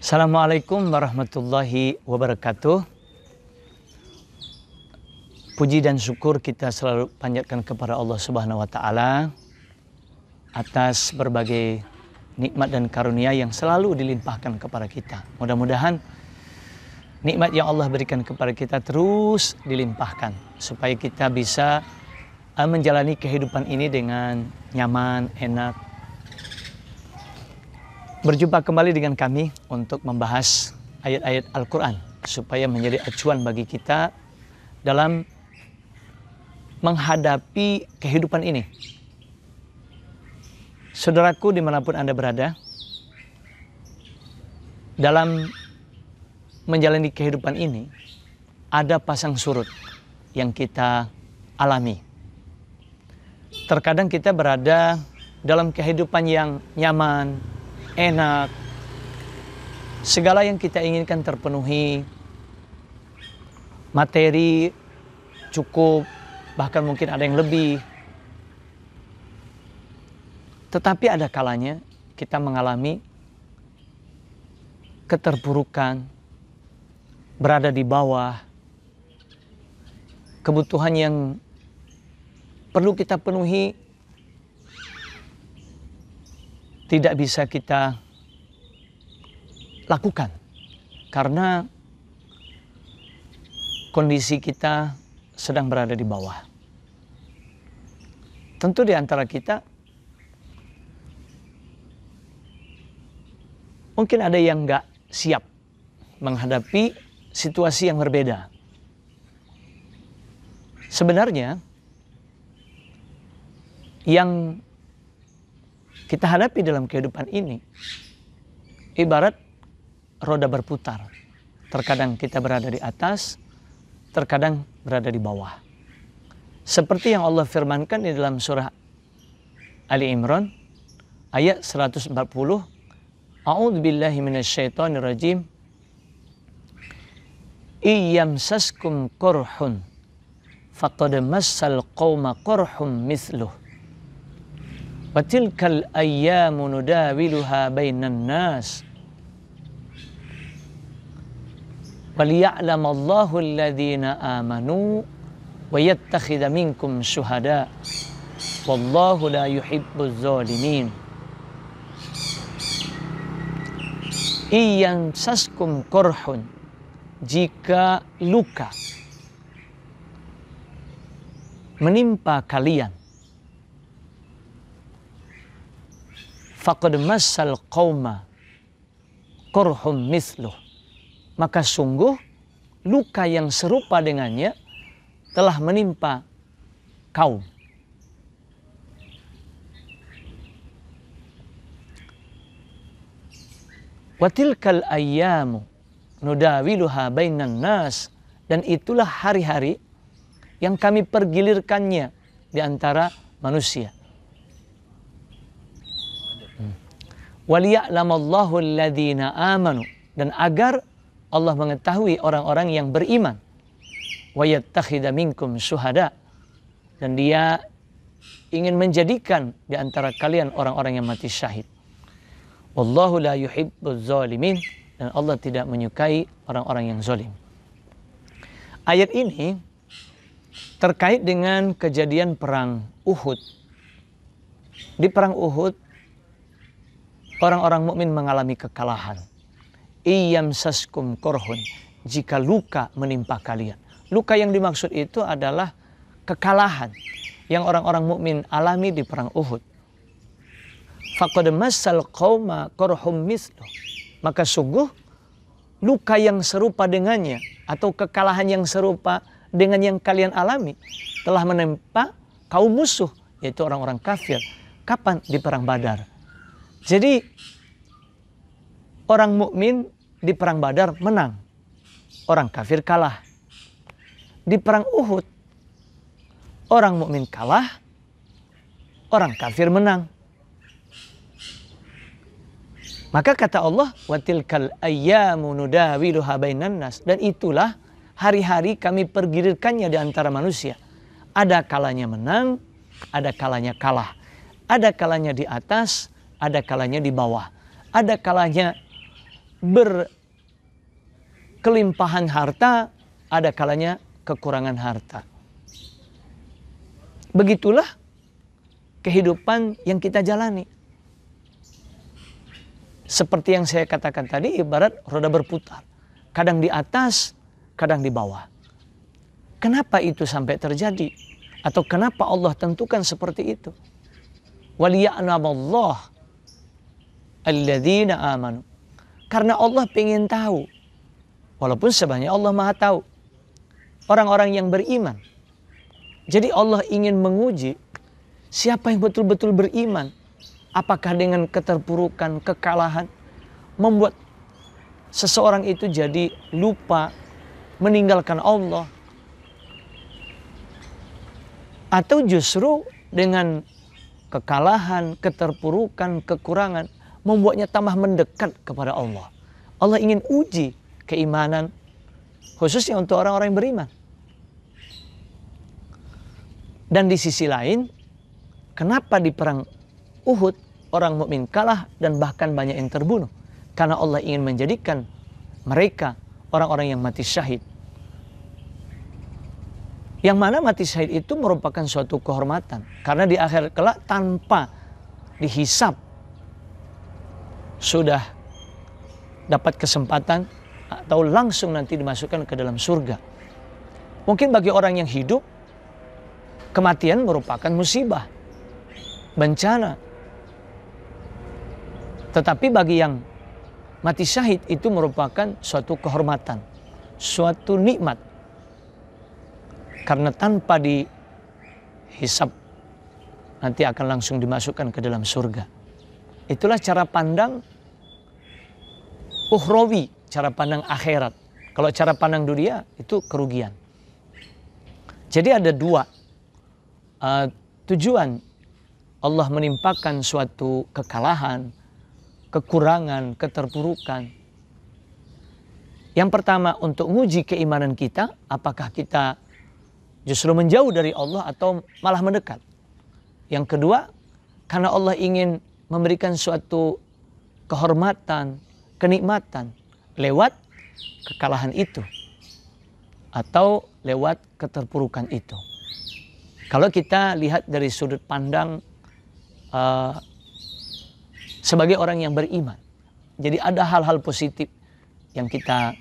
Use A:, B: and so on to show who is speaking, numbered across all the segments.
A: Assalamualaikum warahmatullahi wabarakatuh. Puji dan syukur kita selalu panjatkan kepada Allah Subhanahu wa taala atas berbagai nikmat dan karunia yang selalu dilimpahkan kepada kita. Mudah-mudahan nikmat yang Allah berikan kepada kita terus dilimpahkan supaya kita bisa menjalani kehidupan ini dengan nyaman, enak. Berjumpa kembali dengan kami untuk membahas ayat-ayat Al-Quran supaya menjadi acuan bagi kita dalam menghadapi kehidupan ini. Saudaraku dimanapun Anda berada, dalam menjalani kehidupan ini ada pasang surut yang kita alami. Terkadang kita berada dalam kehidupan yang nyaman, enak, segala yang kita inginkan terpenuhi, materi cukup, bahkan mungkin ada yang lebih. Tetapi ada kalanya kita mengalami keterpurukan, berada di bawah, kebutuhan yang perlu kita penuhi tidak bisa kita lakukan karena kondisi kita sedang berada di bawah. Tentu di antara kita mungkin ada yang nggak siap menghadapi situasi yang berbeda. Sebenarnya yang kita hadapi dalam kehidupan ini ibarat roda berputar. Terkadang kita berada di atas, terkadang berada di bawah. Seperti yang Allah firmankan di dalam surah Ali Imran ayat 140. A'udzubillahi minasyaitonirrajim. Iyamsaskum qurhun faqad massal qauma qurhum mithluh. Watilkal ayyamu nudawiluha bainan nas waliya'lamallahu alladhina amanu wa yattakhidha minkum syuhada wallahu la yuhibbuz zalimin. Iyamsaskum qurhun, jika luka menimpa kalian, faqad massal qauma qurhum mithluh, maka sungguh luka yang serupa dengannya telah menimpa kaum. Watilkal ayyamu nudawiluha bainan nas, dan itulah hari-hari yang kami pergilirkannya di antara manusia. Waliya'lamallahu alladhina amanu, dan agar Allah mengetahui orang-orang yang beriman. Wa yattakhidha minkum syuhada, dan dia ingin menjadikan di antara kalian orang-orang yang mati syahid. Wallahu la yuhibbuz zalimin, dan Allah tidak menyukai orang-orang yang zalim. Ayat ini terkait dengan kejadian perang Uhud. Di perang Uhud orang-orang mukmin mengalami kekalahan. Iyamsaskum qurhun, jika luka menimpa kalian. Luka yang dimaksud itu adalah kekalahan yang orang-orang mukmin alami di perang Uhud. Faqad massal qauma qurhum mithluh, maka sungguh luka yang serupa dengannya atau kekalahan yang serupa dengan yang kalian alami telah menimpa kaum musuh, yaitu orang-orang kafir. Kapan? Di perang Badar. Jadi orang mukmin di perang Badar menang, orang kafir kalah. Di perang Uhud orang mukmin kalah, orang kafir menang. Maka kata Allah, watilkal ayyamu nudawiluha bainan nas, dan itulah hari-hari kami pergilirkannya di antara manusia. Ada kalanya menang, ada kalanya kalah. Ada kalanya di atas, ada kalanya di bawah. Ada kalanya berkelimpahan harta, ada kalanya kekurangan harta. Begitulah kehidupan yang kita jalani. Seperti yang saya katakan tadi, ibarat roda berputar. Kadang di atas, kadang di bawah. Kenapa itu sampai terjadi? Atau kenapa Allah tentukan seperti itu? Waliya'lamallah alladzina amanu. Karena Allah ingin tahu. Walaupun sebenarnya Allah Maha tahu. Orang-orang yang beriman. Jadi Allah ingin menguji siapa yang betul-betul beriman. Apakah dengan keterpurukan, kekalahan membuat seseorang itu jadi lupa, meninggalkan Allah, atau justru dengan kekalahan, keterpurukan, kekurangan membuatnya tambah mendekat kepada Allah. Allah ingin uji keimanan, khususnya untuk orang-orang yang beriman. Dan di sisi lain, kenapa di perang Uhud orang mukmin kalah dan bahkan banyak yang terbunuh? Karena Allah ingin menjadikan mereka orang-orang yang mati syahid. Yang mana mati syahid itu merupakan suatu kehormatan. Karena di akhir kelak tanpa dihisap sudah dapat kesempatan atau langsung nanti dimasukkan ke dalam surga. Mungkin bagi orang yang hidup, kematian merupakan musibah, bencana. Tetapi bagi yang mati syahid itu merupakan suatu kehormatan, suatu nikmat. Karena tanpa dihisap nanti akan langsung dimasukkan ke dalam surga. Itulah cara pandang ukhrawi, cara pandang akhirat. Kalau cara pandang dunia itu kerugian. Jadi ada dua tujuan Allah menimpakan suatu kekalahan, kekurangan, keterpurukan. Yang pertama untuk menguji keimanan kita, apakah kita justru menjauh dari Allah atau malah mendekat. Yang kedua, karena Allah ingin memberikan suatu kehormatan, kenikmatan lewat kekalahan itu atau lewat keterpurukan itu. Kalau kita lihat dari sudut pandang sebagai orang yang beriman, jadi ada hal-hal positif yang kita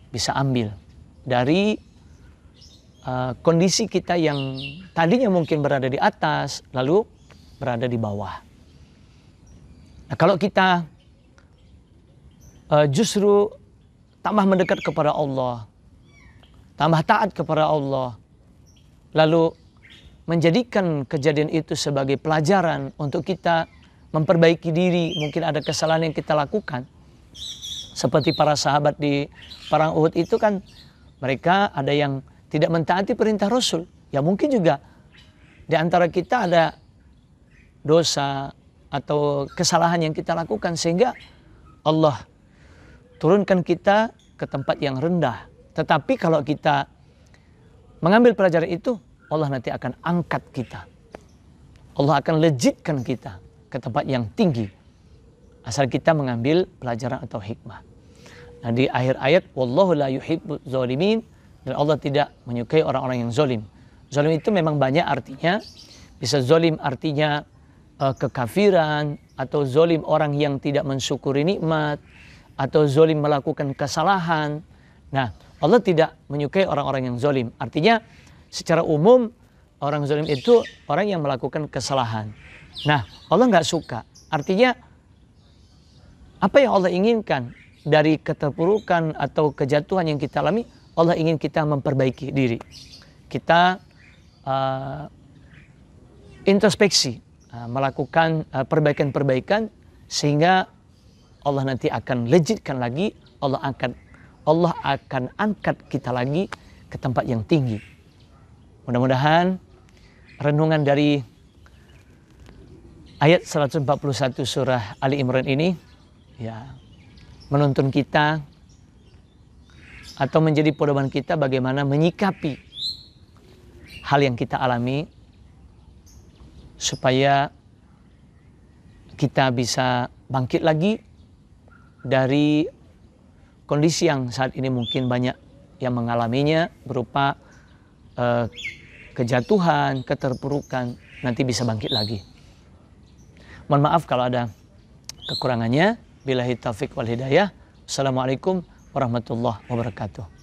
A: bisa ambil dari kondisi kita yang tadinya mungkin berada di atas, lalu berada di bawah. Nah, kalau kita justru tambah mendekat kepada Allah, tambah taat kepada Allah, lalu menjadikan kejadian itu sebagai pelajaran untuk kita memperbaiki diri, mungkin ada kesalahan yang kita lakukan. Seperti para sahabat di perang Uhud itu kan, mereka ada yang tidak mentaati perintah Rasul. Ya mungkin juga di antara kita ada dosa atau kesalahan yang kita lakukan sehingga Allah turunkan kita ke tempat yang rendah. Tetapi kalau kita mengambil pelajaran itu, Allah nanti akan angkat kita. Allah akan lejitkan kita ke tempat yang tinggi. Asal kita mengambil pelajaran atau hikmah. Nah di akhir ayat, wallahu la yuhibbuz zalimin, dan Allah tidak menyukai orang-orang yang zalim. Zalim itu memang banyak artinya. Bisa zalim artinya kekafiran, atau zalim orang yang tidak mensyukuri nikmat, atau zalim melakukan kesalahan. Nah, Allah tidak menyukai orang-orang yang zalim. Artinya secara umum orang zalim itu orang yang melakukan kesalahan. Nah, Allah nggak suka. Artinya apa yang Allah inginkan dari keterpurukan atau kejatuhan yang kita alami, Allah ingin kita memperbaiki diri. Kita introspeksi, melakukan perbaikan-perbaikan sehingga Allah nanti akan lejitkan lagi, Allah akan angkat kita lagi ke tempat yang tinggi. Mudah-mudahan renungan dari ayat 141 surah Ali Imran ini ya menuntun kita atau menjadi pedoman kita bagaimana menyikapi hal yang kita alami supaya kita bisa bangkit lagi dari kondisi yang saat ini mungkin banyak yang mengalaminya berupa kejatuhan, keterpurukan, nanti bisa bangkit lagi. Mohon maaf kalau ada kekurangannya. Billahi taufiq wal hidayah. Assalamualaikum warahmatullahi wabarakatuh.